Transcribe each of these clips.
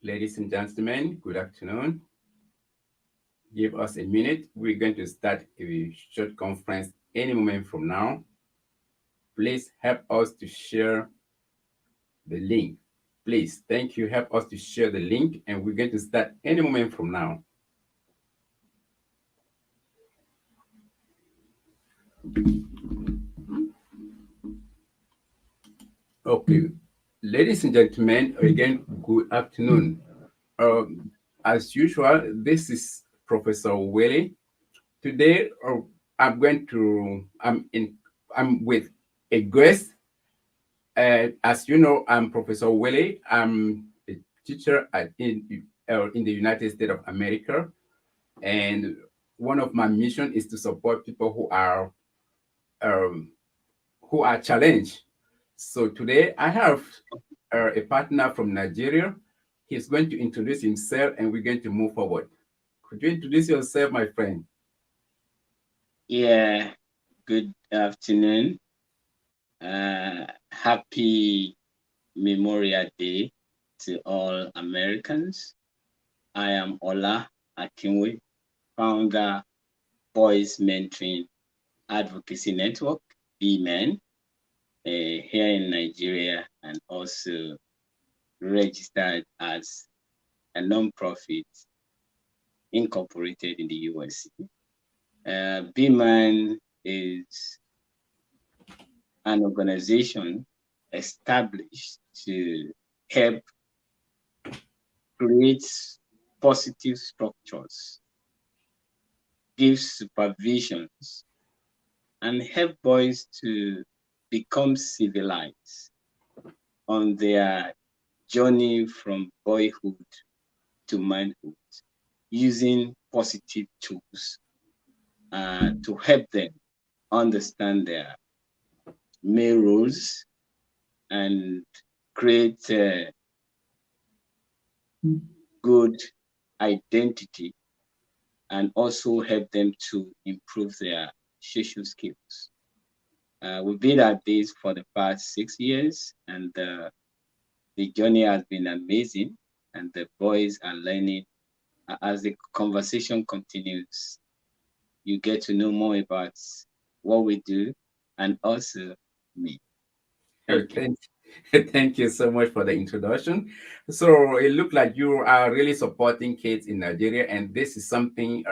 Ladies and gentlemen, good afternoon. Give us a minute. We're going to start a short conference any moment from now. Please help us to share the link. Please, thank you. Help us to share the link, and we're going to start any moment from now. Okay, ladies and gentlemen, again, good afternoon. As usual, this is Professor Willie. Today, I'm with a guest. As you know, I'm Professor Willie. I'm a teacher in the United States of America, and one of my mission is to support people um, who are challenged. So today, I have a partner from Nigeria. He's going to introduce himself, and we're going to move forward. Could you introduce yourself, my friend? Yeah, good afternoon. Happy Memorial Day to all Americans. I am Ola Akinwe, founder Boys Mentoring Advocacy Network, BMEN, here in Nigeria, and also registered as a non-profit incorporated in the US. BMEN is an organization established to help create positive structures, give supervisions, and help boys to become civilized on their journey from boyhood to manhood using positive tools to help them understand their male roles and create a good identity and also help them to improve their social skills. We've been at this for the past 6 years, and the journey has been amazing. And the boys are learning as the conversation continues. You get to know more about what we do and also me. Thank you. Thank, thank you so much for the introduction. So it looked like you are really supporting kids in Nigeria, and this is something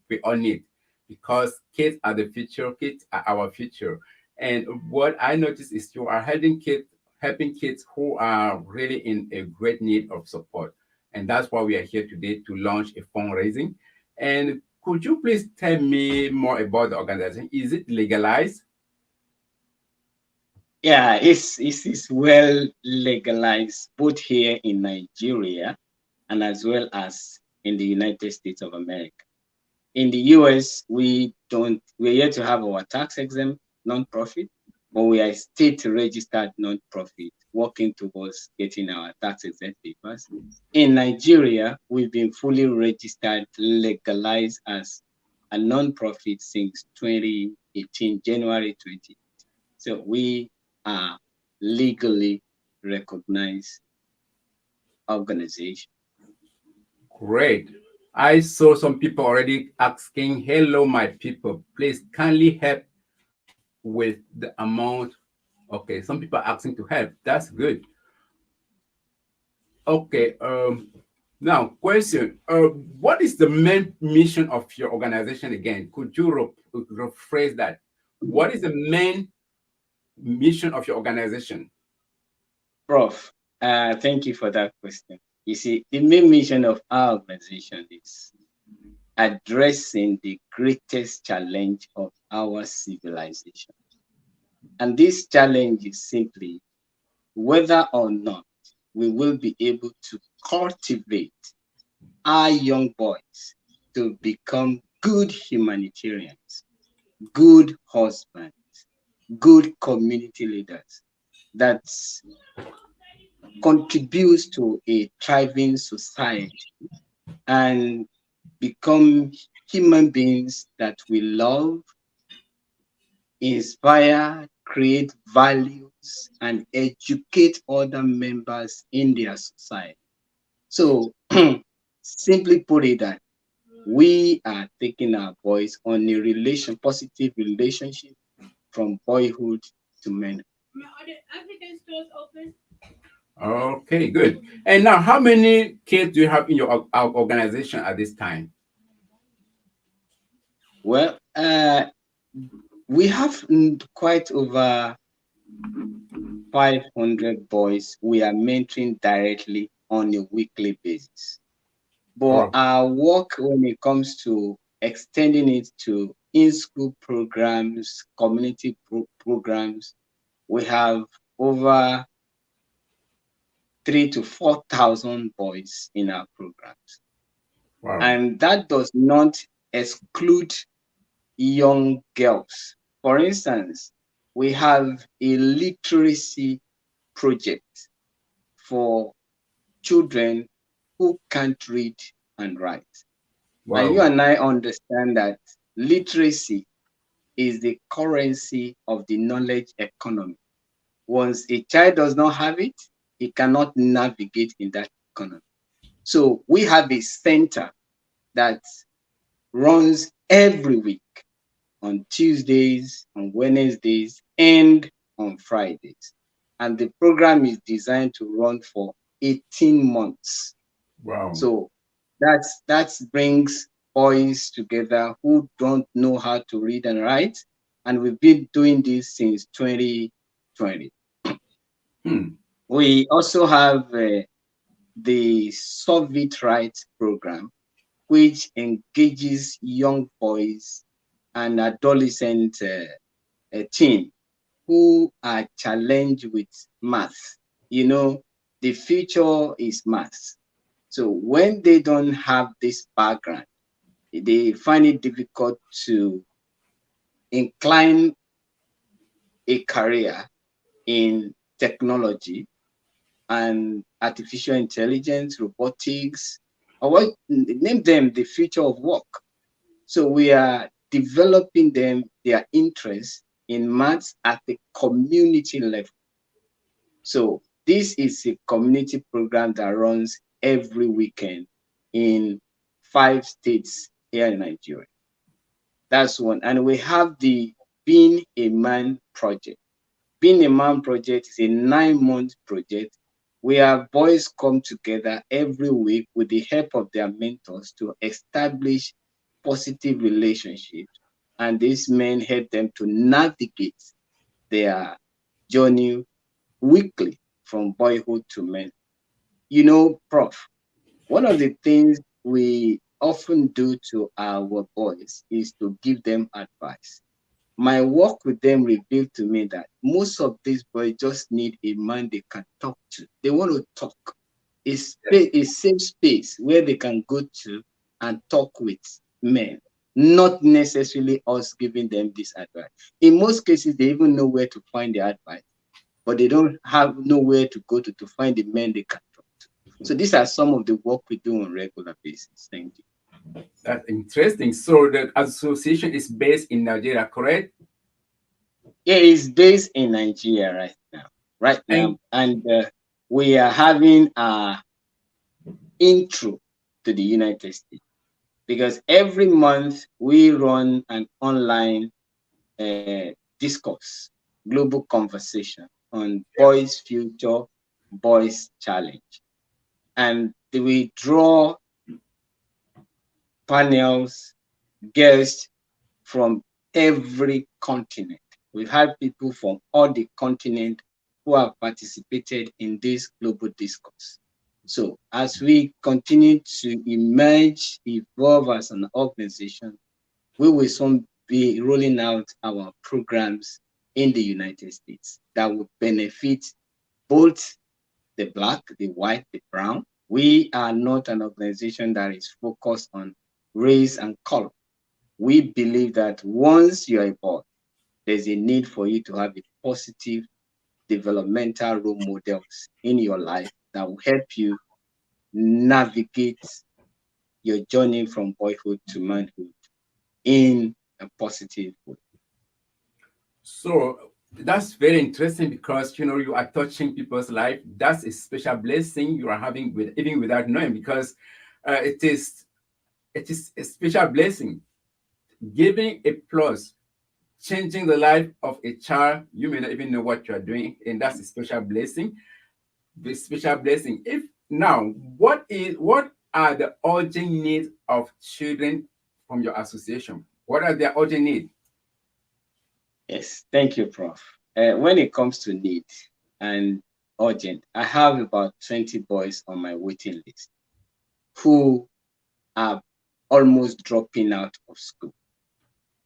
we all need because kids are the future. Kids are our future. And what I noticed is you are helping kids who are really in a great need of support, and that's why we are here today to launch a fundraising. And could you please tell me more about the organization? Is it legalized? Yeah, it is well legalized both here in Nigeria and as well as in the United States of America. In the US, we're yet to have our tax exempt nonprofit, but we are a state registered nonprofit working towards getting our tax exempt papers. In Nigeria, we've been fully registered, legalized as a nonprofit since 2018, January 20. So we are legally recognized organization. Great. I saw some people already asking, hello, my people, please kindly help with the amount. Okay, some people are asking to help. That's good. Okay, now question. What is the main mission of your organization again? Could you rephrase that? What is the main mission of your organization? Prof, thank you for that question. You see, the main mission of our organization is addressing the greatest challenge of our civilization. And this challenge is simply whether or not we will be able to cultivate our young boys to become good humanitarians, good husbands, good community leaders that contributes to a thriving society and become human beings that we love, inspire, create values, and educate other members in their society. So simply put it that we are taking our boys on a positive relationship from boyhood to manhood. Okay, good. And now, how many kids do you have in your organization at this time? Well, we have quite over 500 boys we are mentoring directly on a weekly basis. But Oh, our work when it comes to extending it to in-school programs, community programs, we have over 3 to 4,000 boys in our programs. wow. And that does not exclude young girls. For instance, we have a literacy project for children who can't read and write. And you Wow. and I understand that literacy is the currency of the knowledge economy. Once a child does not have it, he cannot navigate in that economy. So we have a center that runs every week on Tuesdays, on Wednesdays, and on Fridays. And the program is designed to run for 18 months. Wow. So that brings boys together who don't know how to read and write. And we've been doing this since 2020. Hmm. We also have the Soviet Rights program, which engages young boys and adolescent teen who are challenged with math. You know, the future is math. So when they don't have this background, they find it difficult to incline a career in technology and artificial intelligence, robotics, or what name them the future of work. So we are developing them their interest in maths at the community level. So this is a community program that runs every weekend in 5 states here in Nigeria. That's one. And we have the Being a Man project. Being a Man project is a 9-month project where boys come together every week with the help of their mentors to establish positive relationships. And these men help them to navigate their journey weekly from boyhood to men. You know, Prof, one of the things we often do to our boys is to give them advice. My work with them revealed to me that most of these boys just need a man they can talk to. They want to talk. A safe space where they can go to and talk with men, not necessarily us giving them this advice. In most cases, they even know where to find the advice, but they don't have nowhere to go to find the men they can talk to. So these are some of the work we do on a regular basis. Thank you. That's interesting. So the association is based in Nigeria, correct? It is based in Nigeria right now. Right now, And and we are having a intro to the United States because every month we run an online discourse, global conversation on boys' future, boys' challenge, and we draw panels, guests from every continent. We've had people from all the continent who have participated in this global discourse. So as we continue to emerge, evolve as an organization, we will soon be rolling out our programs in the United States that will benefit both the black, the white, the brown. We are not an organization that is focused on race and color. We believe that once you're a boy, there's a need for you to have a positive developmental role models in your life that will help you navigate your journey from boyhood to manhood in a positive way. so That's very interesting because you are touching people's life. That's a special blessing you are having with even without knowing because it is a special blessing. Giving a plus, changing the life of a child, you may not even know what you are doing, and that's a special blessing. The special blessing. If now, what are the urgent needs of children from your association? What are their urgent needs? Yes, thank you, Prof. When it comes to need and urgent, I have about 20 boys on my waiting list who are almost dropping out of school.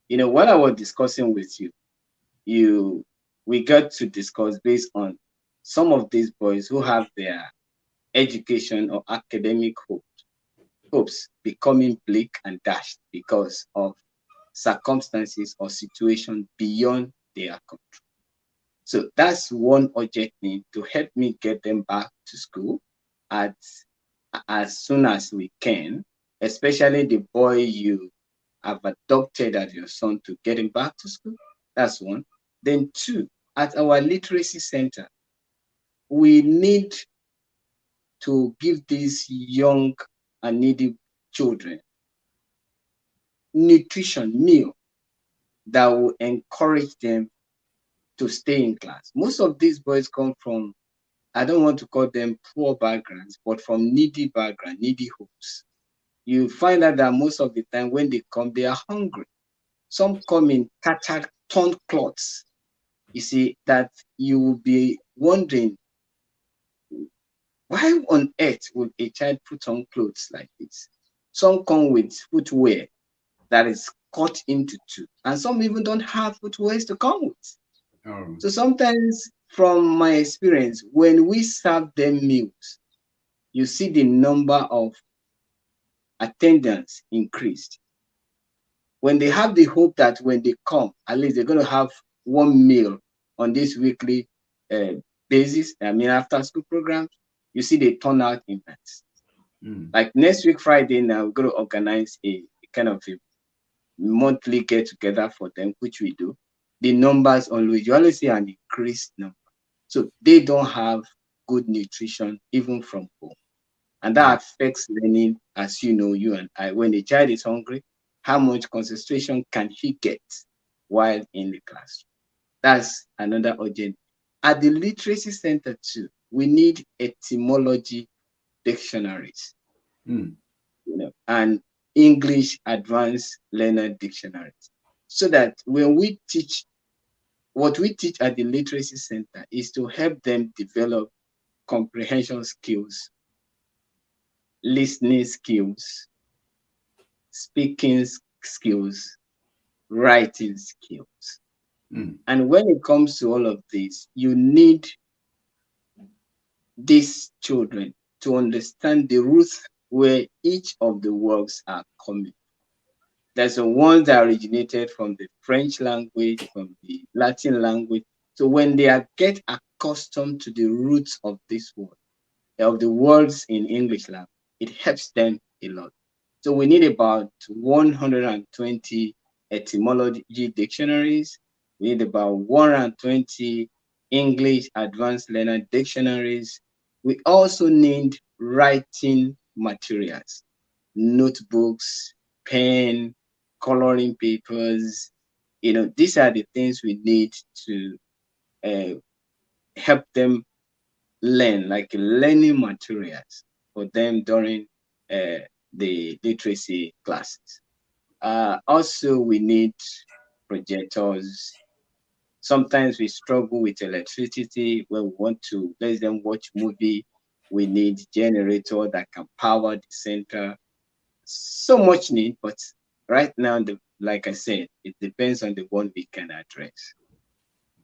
What I was discussing with you, we got to discuss based on some of these boys who have their education or academic hopes becoming bleak and dashed because of circumstances or situation beyond their control. So that's one urgent need to help me get them back to school at as soon as we can, especially the boy you have adopted as your son to get him back to school. That's one. Then two, at our literacy center, we need to give these young and needy children nutrition meal that will encourage them to stay in class. Most of these boys come from, I don't want to call them poor backgrounds, but from needy background, needy homes. You find out that most of the time when they come, they are hungry. Some come in tattered, torn clothes. You see, that you will be wondering, why on earth would a child put on clothes like this? Some come with footwear that is cut into two, and some even don't have footwears to come with. Oh, So sometimes, from my experience, when we serve them meals, you see the number of attendance increased. When they have the hope that when they come, at least they're going to have one meal on this weekly uh, basis, I mean, after school programs, you see they turn out in mass. mm, Like next week, Friday, now we're going to organize a kind of a monthly get together for them, which we do. The numbers always, you always see an increased number. So they don't have good nutrition even from home. And mm, that affects learning, as you know, you and I. When a child is hungry, how much concentration can he get while in the classroom? That's another urgent. At the literacy center too, we need etymology dictionaries, mm. and English advanced learner dictionaries. So that when we teach, what we teach at the literacy center is to help them develop comprehension skills, listening skills, speaking skills, writing skills. Mm. And when it comes to all of this, you need these children to understand the roots where each of the words are coming. There's the ones that originated from the French language, from the Latin language. So when they are get accustomed to the roots of this word, of the words in English language, it helps them a lot. So we need about 120 etymology dictionaries. We need about 120 English advanced learner dictionaries. We also need writing materials, notebooks, pen, coloring papers. These are the things we need to uh, help them learn, like learning materials for them during the literacy classes. Also, we need projectors. Sometimes we struggle with electricity when we want to let them watch movie. We need generator that can power the center. So much need, but right now, like I said, it depends on the one we can address.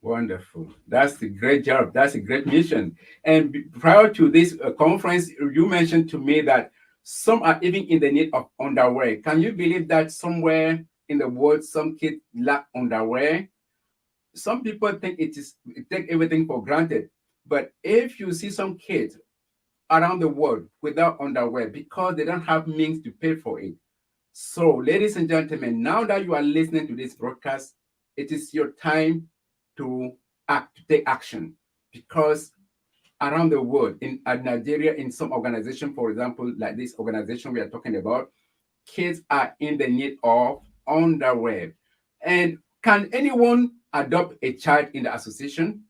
Wonderful. That's a great job. That's a great mission. And prior to this conference, you mentioned to me that some are even in the need of underwear. Can you believe that somewhere in the world, some kids lack underwear? Some people think take everything for granted. But if you see some kids around the world without underwear because they don't have means to pay for it. So, ladies and gentlemen, now that you are listening to this broadcast, it is your time to act, to take action, because around the world, in Nigeria, in some organization, for example, like this organization we are talking about, kids are in the need of underwear. And can anyone adopt a child in the association?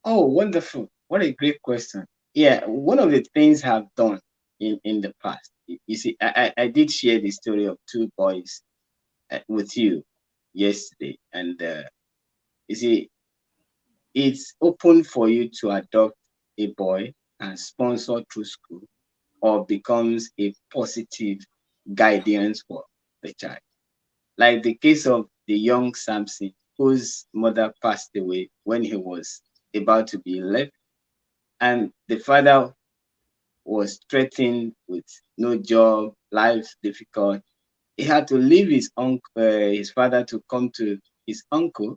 Oh, wonderful. What a great question. Yeah, one of the things I've done in the past, you see, I did share the story of two boys with you yesterday. And you see, it's open for you to adopt a boy and sponsor through school, or becomes a positive guidance for the child. Like the case of the young Samson, whose mother passed away when he was about to be 11, and the father was threatened with no job, life difficult. He had to leave his father to come to his uncle.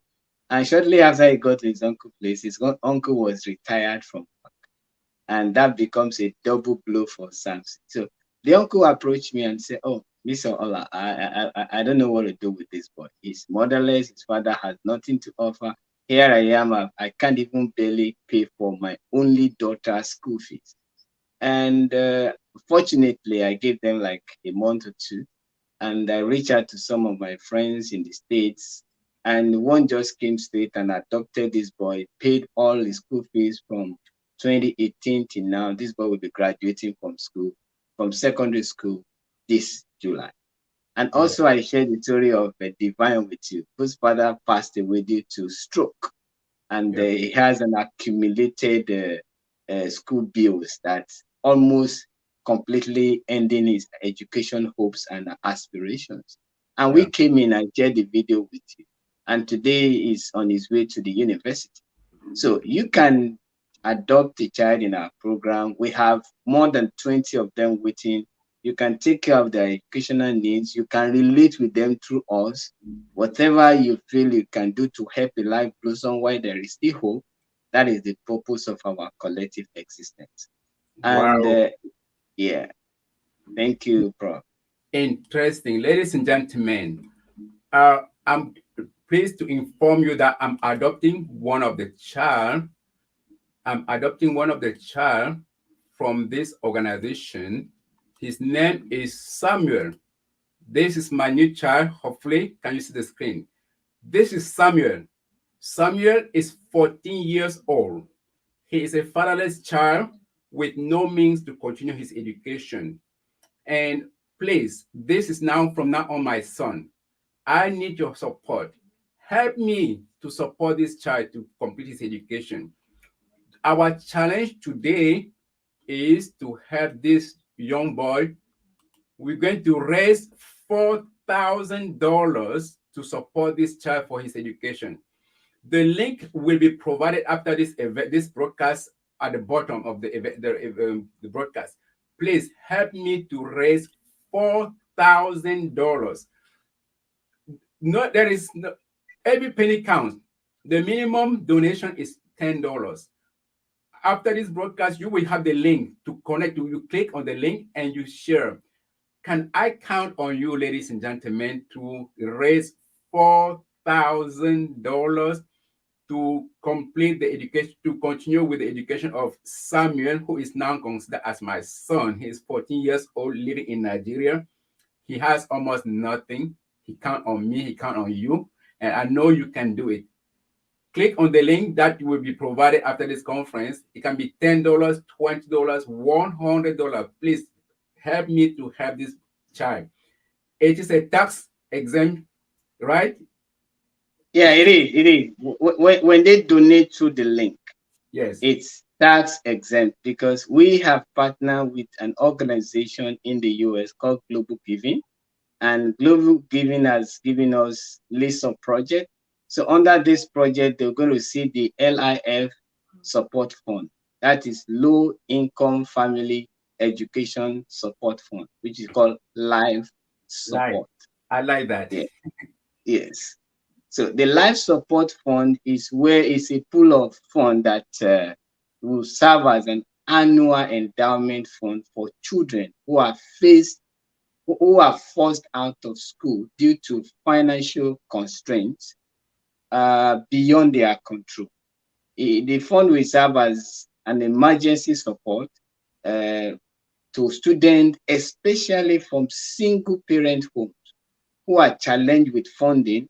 And shortly after he got to his uncle's place, his uncle was retired from work. And that becomes a double blow for Samson. So the uncle approached me and said, "Oh, Mr. Ola, I don't know what to do with this boy. He's motherless. His father has nothing to offer. Here I am. I can't even barely pay for my only daughter's school fees." And fortunately, I gave them like a month or two, and I reached out to some of my friends in the States, and one just came straight and adopted this boy, paid all his school fees from 2018 till now. This boy will be graduating from school, from secondary school this July. And Yeah. also, I shared the story of Divine with you, whose father passed away due to stroke, and Yeah. he has an accumulated school bills that almost completely ending his education hopes and aspirations. And we Yeah. came in and shared the video with you, and today he's on his way to the university. So you can adopt a child in our program. We have more than 20 of them waiting. You can take care of their educational needs. You can relate with them through us. Whatever you feel you can do to help a life blossom while there is still hope, that is the purpose of our collective existence. And Wow. yeah, thank you, Prof. Interesting. Ladies and gentlemen, I'm pleased to inform you that I'm adopting one of the child from this organization. His name is Samuel. This is my new child. Hopefully, can you see the screen? This is Samuel. Samuel is 14 years old. He is a fatherless child with no means to continue his education. And please, this is now from now on my son. I need your support. Help me to support this child to complete his education. Our challenge today is to help this young boy. We're going to raise $4,000 to support this child for his education. The link will be provided after this event, this broadcast at the bottom of the event, the broadcast. Please help me to raise $4,000. No, there is no, every penny counts. The minimum donation is $10. After this broadcast, you will have the link to connect. You click on the link and you share. Can I count on you, ladies and gentlemen, to raise $4,000 to complete the education, to continue with the education of Samuel, who is now considered as my son? He is 14 years old, living in Nigeria. He has almost nothing. He count on me, he count on you, and I know you can do it. Click on the link that will be provided after this conference. It can be $10, $20, $100. Please help me to help this child. It is a tax exempt, right? Yeah, it is. It is. When they donate through the link, Yes. it's tax exempt because we have partnered with an organization in the US called Global Giving, and Global Giving has given us list of projects. So under this project, they're going to see the LIF support fund. That is Low Income Family Education Support Fund, which is called Life Life. Support. I like that. Yeah. Yes. So the Life Support Fund is where it's a pool of fund that will serve as an annual endowment fund for children who are forced out of school due to financial constraints, beyond their control. The fund will serve as an emergency support to students, especially from single parent homes who are challenged with funding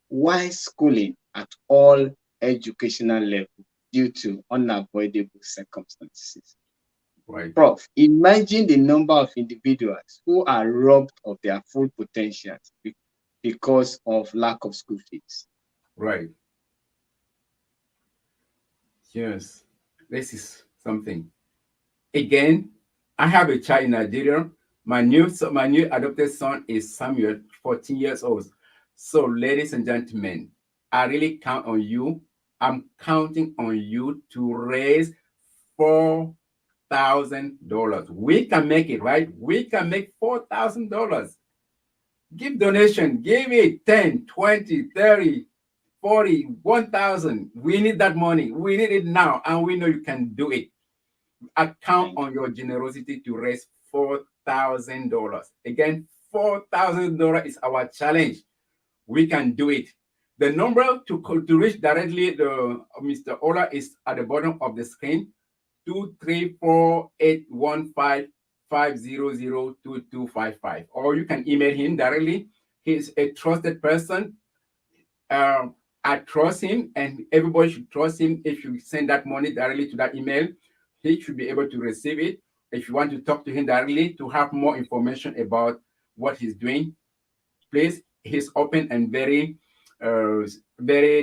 while schooling at all educational levels due to unavoidable circumstances. Right. Prof, imagine the number of individuals who are robbed of their full potential because of lack of school fees. Right. Yes. This is something. Again, I have a child in Nigeria. My new adopted son is Samuel, 14 years old. So, ladies and gentlemen, I really count on you. I'm counting on you to raise $4,000. We can make it, right? We can make $4,000. Give donation, give it 10, 20, 30, 40, 1,000. We need that money. We need it now, and we know you can do it. I count Thank on your generosity to raise $4,000. Again, $4,000 is our challenge. We can do it. The number to reach directly the Mr. Ola is at the bottom of the screen: 234-815-500-2255. Or you can email him directly. He's a trusted person. I trust him, and everybody should trust him. If you send that money directly to that email, he should be able to receive it. If you want to talk to him directly to have more information about what he's doing, please, he's open and very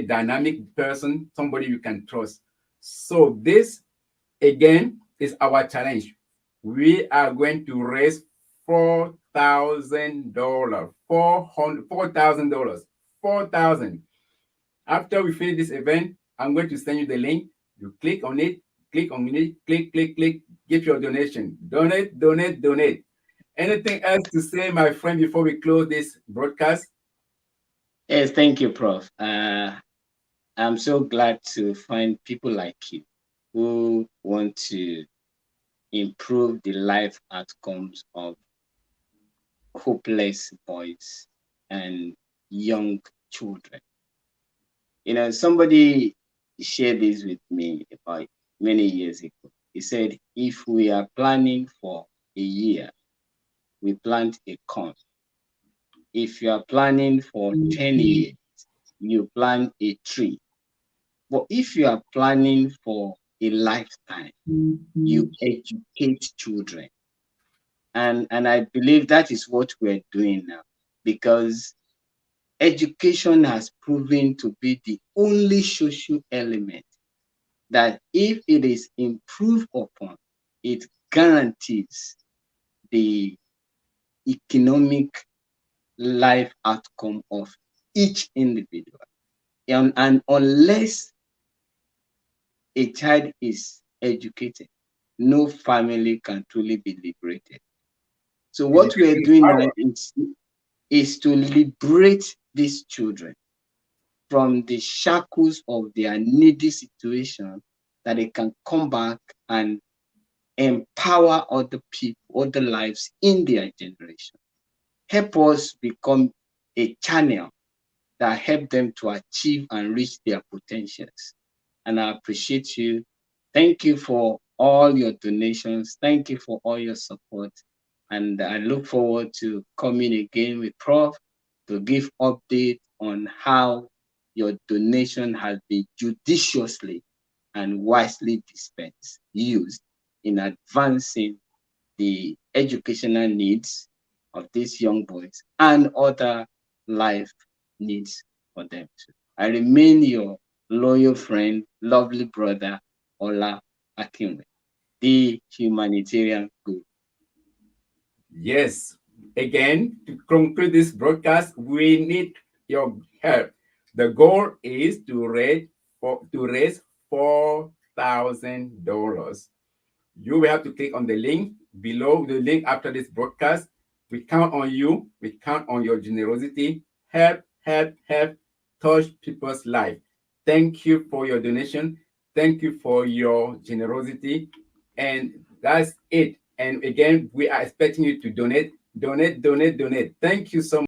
dynamic person, somebody you can trust. So this again is our challenge. We are going to raise $4,000, $4,000, 4,000. After we finish this event, I'm going to send you the link. You click on it, click, give your donation. Donate, donate, donate. Anything else to say, my friend, before we close this broadcast? Yes, thank you, Prof. I'm so glad to find people like you who want to improve the life outcomes of hopeless boys and young children. You know, somebody shared this with me about many years ago. He said, if we are planning for a year, we plant a corn. If you are planning for 10 years, you plant a tree. But if you are planning for a lifetime, you educate children. And I believe that is what we're doing now, because education has proven to be the only social element that if it is improved upon, it guarantees the economic life outcome of each individual. And unless a child is educated, no family can truly be liberated. So what we are Education is doing now power. is to liberate these children from the shackles of their needy situation, that they can come back and empower other people, other lives in their generation. Help us become a channel that help them to achieve and reach their potentials. And I appreciate you. Thank you for all your donations. Thank you for all your support. And I look forward to coming again with Prof to give update on how your donation has been judiciously and wisely dispensed, used in advancing the educational needs of these young boys and other life needs for them too. I remain your loyal friend, lovely brother, Ola Akinwe, the humanitarian guru. Yes. Again, to conclude this broadcast, we need your help. The goal is to raise $4,000. You will have to click on the link below, the link after this broadcast. We count on you. We count on your generosity. Help, help, help touch people's life. Thank you for your donation. Thank you for your generosity. And that's it. And again, we are expecting you to donate, donate, donate, donate. Thank you so much.